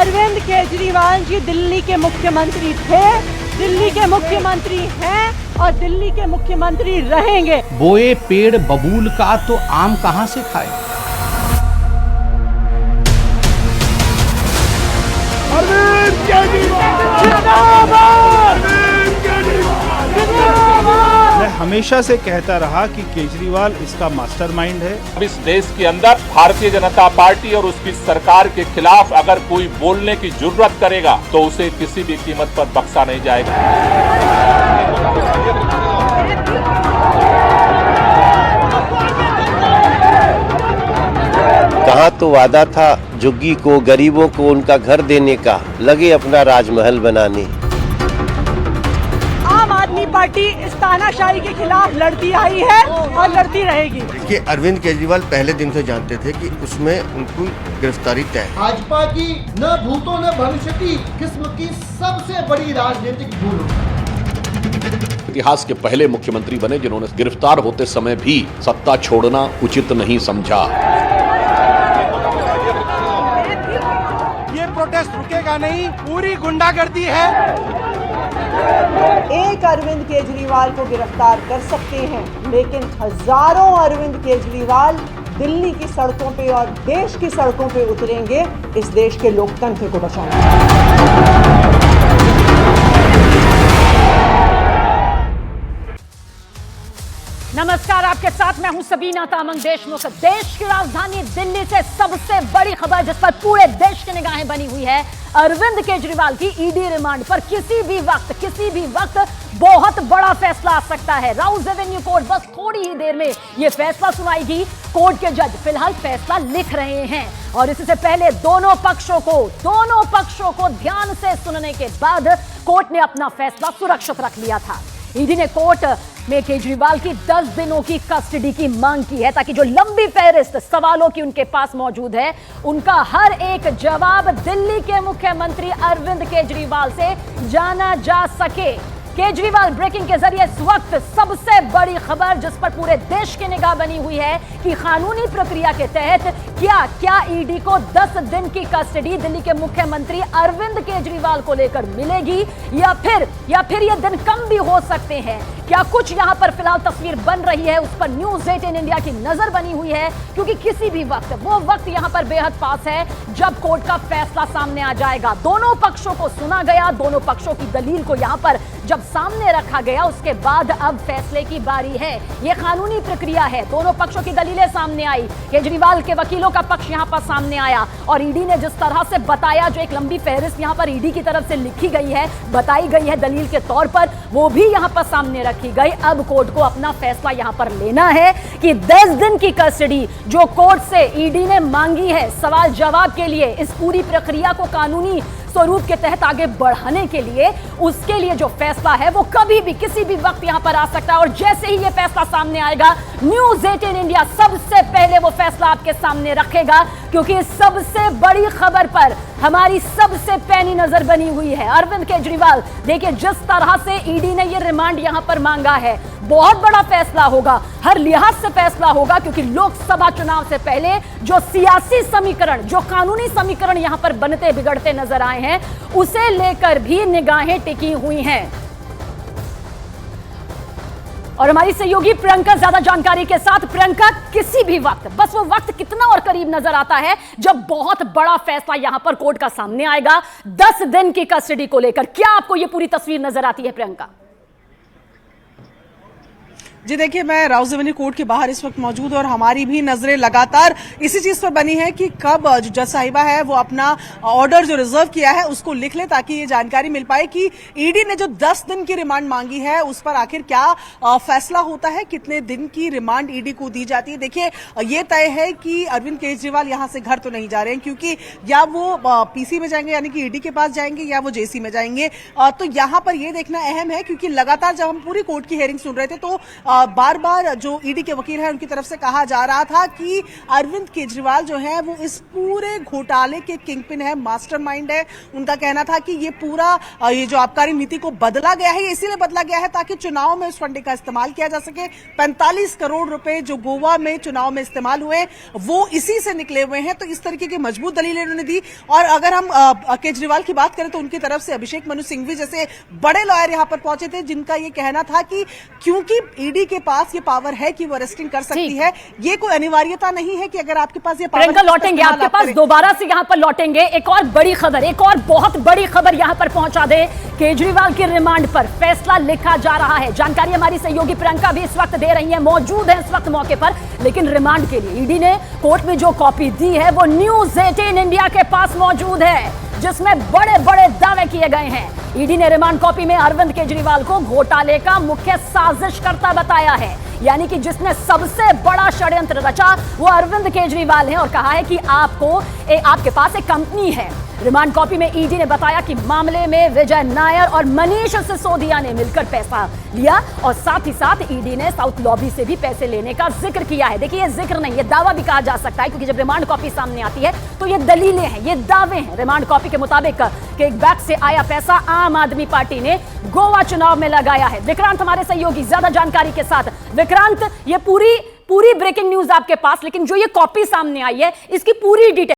अरविंद केजरीवाल जी दिल्ली के मुख्यमंत्री थे, दिल्ली के मुख्यमंत्री हैं और दिल्ली के मुख्यमंत्री रहेंगे। बोए पेड़ बबूल का तो आम कहां से खाए। अरविंद केजरीवाल जिंदाबाद! अरविंद केजरीवाल जिंदाबाद! मैं हमेशा से कहता रहा कि केजरीवाल इसका मास्टरमाइंड है। अब इस देश के अंदर भारतीय जनता पार्टी और उसकी सरकार के खिलाफ अगर कोई बोलने की जुर्रत करेगा तो उसे किसी भी कीमत पर बख्शा नहीं जाएगा। कहा तो वादा था झुग्गी को, गरीबों को उनका घर देने का, लगे अपना राजमहल बनाने। आम आदमी पार्टी इस तानाशाही के खिलाफ लड़ती आई है और लड़ती रहेगी। कि अरविंद केजरीवाल पहले दिन से जानते थे कि उसमें उनकी गिरफ्तारी तय है। भाजपा की न भूतों न भविष्य की किस्म की सबसे बड़ी राजनीतिक भूल होगी। इतिहास के पहले मुख्यमंत्री बने जिन्होंने गिरफ्तार होते समय भी सत्ता छोड़ना उचित नहीं समझा। ये प्रोटेस्ट रुकेगा नहीं, पूरी गुंडागर्दी है। एक अरविंद केजरीवाल को गिरफ्तार कर सकते हैं, लेकिन हजारों अरविंद केजरीवाल दिल्ली की सड़कों पे और देश की सड़कों पे उतरेंगे इस देश के लोकतंत्र को बचाने। नमस्कार, आपके साथ मैं हूं सबीना तामंग देशमुख। देश की राजधानी दिल्ली से सबसे बड़ी खबर जिस पर पूरे देश की निगाहें बनी हुई है, अरविंद केजरीवाल की ईडी रिमांड पर किसी भी वक्त बहुत बड़ा फैसला आ सकता है। राउज एवेन्यू कोर्ट बस थोड़ी ही देर में यह फैसला सुनाएगी। कोर्ट के जज फिलहाल फैसला लिख रहे हैं और इससे पहले दोनों पक्षों को ध्यान से सुनने के बाद कोर्ट ने अपना फैसला सुरक्षित रख लिया था। ईडी ने कोर्ट में केजरीवाल की 10 दिनों की कस्टडी की मांग की है ताकि जो लंबी फहरिस्त सवालों की उनके पास मौजूद है उनका हर एक जवाब दिल्ली के मुख्यमंत्री अरविंद केजरीवाल से जाना जा सके। केजरीवाल ब्रेकिंग के जरिए इस वक्त सबसे बड़ी खबर जिस पर पूरे देश की निगाह बनी हुई है कि कानूनी प्रक्रिया के तहत क्या ईडी को 10 दिन की कस्टडी दिल्ली के मुख्यमंत्री अरविंद केजरीवाल को लेकर मिलेगी या फिर ये दिन कम भी हो सकते हैं। क्या कुछ यहां पर फिलहाल तस्वीर बन रही है, उस पर न्यूज़ 18 इंडिया की नजर बनी हुई है, क्योंकि किसी भी वक्त वो वक्त यहां पर बेहद पास है जब कोर्ट का फैसला सामने आ जाएगा। दोनों पक्षों को सुना गया, दोनों पक्षों की दलील को यहां पर जब सामने रखा गया उसके बाद अब फैसले की बारी है। यह कानूनी प्रक्रिया है, दोनों पक्षों की दलीलें सामने आई, केजरीवाल के वकीलों का पक्ष यहां पर सामने आया और ईडी ने जिस तरह से बताया, जो एक लंबी फहरिस्त यहां पर ईडी की तरफ से लिखी गई है, बताई गई है दलील के तौर पर, वो भी यहां पर सामने रखी गई। अब कोर्ट को अपना फैसला यहां पर लेना है कि 10 दिन की कस्टडी जो कोर्ट से ईडी ने मांगी है सवाल जवाब के लिए, इस पूरी प्रक्रिया को कानूनी स्वरूप के तहत आगे बढ़ाने के लिए, उसके लिए जो फैसला है वो कभी भी किसी भी वक्त यहां पर आ सकता है। और जैसे ही ये फैसला सामने आएगा, न्यूज़ 18 इंडिया सबसे पहले वो फैसला आपके सामने रखेगा, क्योंकि इस सबसे बड़ी खबर पर हमारी सबसे पैनी नजर बनी हुई है। अरविंद केजरीवाल, देखिए जिस तरह से ईडी ने ये रिमांड यहां पर मांगा है, बहुत बड़ा फैसला होगा, हर लिहाज से फैसला होगा, क्योंकि लोकसभा चुनाव से पहले जो सियासी समीकरण, जो कानूनी समीकरण यहां पर बनते बिगड़ते नजर आए हैं, उसे लेकर भी निगाहें टिकी हुई हैं। और हमारी सहयोगी प्रियंका ज्यादा जानकारी के साथ। प्रियंका, किसी भी वक्त, बस वो वक्त कितना और करीब नजर आता है जब बहुत बड़ा फैसला यहां पर कोर्ट का सामने आएगा 10 दिन की कस्टडी को लेकर, क्या आपको ये पूरी तस्वीर नजर आती है प्रियंका? जी देखिए, मैं राउज एवेन्यू कोर्ट के बाहर इस वक्त मौजूद और हमारी भी नजरें लगातार इसी चीज पर बनी है कि कब जो जज साहिबा है वो अपना ऑर्डर जो रिजर्व किया है उसको लिख ले, ताकि ये जानकारी मिल पाए कि ईडी ने जो 10 दिन की रिमांड मांगी है उस पर आखिर क्या फैसला होता है, कितने दिन की रिमांड ईडी को दी जाती है। देखिए, ये तय है कि अरविंद केजरीवाल यहां से घर तो नहीं जा रहे हैं, क्योंकि या वो पीसी में जाएंगे यानी कि ईडी के पास जाएंगे या वो जेसी में जाएंगे। तो यहां पर यह देखना अहम है, क्योंकि लगातार जब हम पूरी कोर्ट की हियरिंग सुन रहे थे तो बार बार जो ईडी के वकील हैं उनकी तरफ से कहा जा रहा था कि अरविंद केजरीवाल जो है वो इस पूरे घोटाले के किंगपिन है, मास्टरमाइंड है। उनका कहना था कि ये पूरा ये जो आबकारी नीति को बदला गया है, ये इसीलिए बदला गया है ताकि चुनाव में उस फंड का इस्तेमाल किया जा सके। 45 करोड़ रुपए जो गोवा में चुनाव में इस्तेमाल हुए वो इसी से निकले हुए हैं। तो इस तरीके की मजबूत दलीलें उन्होंने दी। और अगर हम केजरीवाल की बात करें तो उनकी तरफ से अभिषेक मनु सिंघवी जैसे बड़े लॉयर यहां पर पहुंचे थे, जिनका ये कहना था कि क्योंकि ईडी के पास ये पावर है कि वो अरेस्टिंग कर सकती है, ये कोई अनिवार्यता नहीं है कि अगर आपके पास ये पावर प्रियंका लौटेंगे आपके पास, दोबारा से यहां पर लौटेंगे। एक और बड़ी खबर, एक और बहुत बड़ी खबर यहां पर पहुंचा दे। केजरीवाल के रिमांड पर फैसला लिखा जा रहा है। जानकारी हमारी सहयोगी प्रियंका भी इस वक्त दे रही है, मौजूद है इस वक्त मौके पर। लेकिन रिमांड के लिए ईडी ने कोर्ट में जो कॉपी दी है वो न्यूज़ 18 इंडिया के पास मौजूद है, जिसमें बड़े बड़े दावे किए गए हैं। ईडी ने रिमांड कॉपी में अरविंद केजरीवाल को घोटाले का मुख्य साजिशकर्ता बताया है, यानी कि जिसने सबसे बड़ा षड्यंत्र रचा वो अरविंद केजरीवाल है, और कहा है कि आपके पास एक कंपनी है। रिमांड कॉपी में ईडी ने बताया कि मामले में विजय नायर और मनीष सिसोदिया ने मिलकर पैसा लिया, और साथ ही साथ ईडी ने साउथ लॉबी से भी पैसे लेने का जिक्र किया है। देखिए, ये जिक्र नहीं, ये दावा भी कहा जा सकता है, क्योंकि जब रिमांड कॉपी सामने आती है तो ये दलीलें हैं, ये दावे हैं। रिमांड कॉपी के मुताबिक किकबैक से आया पैसा आम आदमी पार्टी ने गोवा चुनाव में लगाया है। विक्रांत हमारे सहयोगी ज्यादा जानकारी के साथ। विक्रांत, ये पूरी ब्रेकिंग न्यूज आपके पास, लेकिन जो ये कॉपी सामने आई है इसकी पूरी डिटेल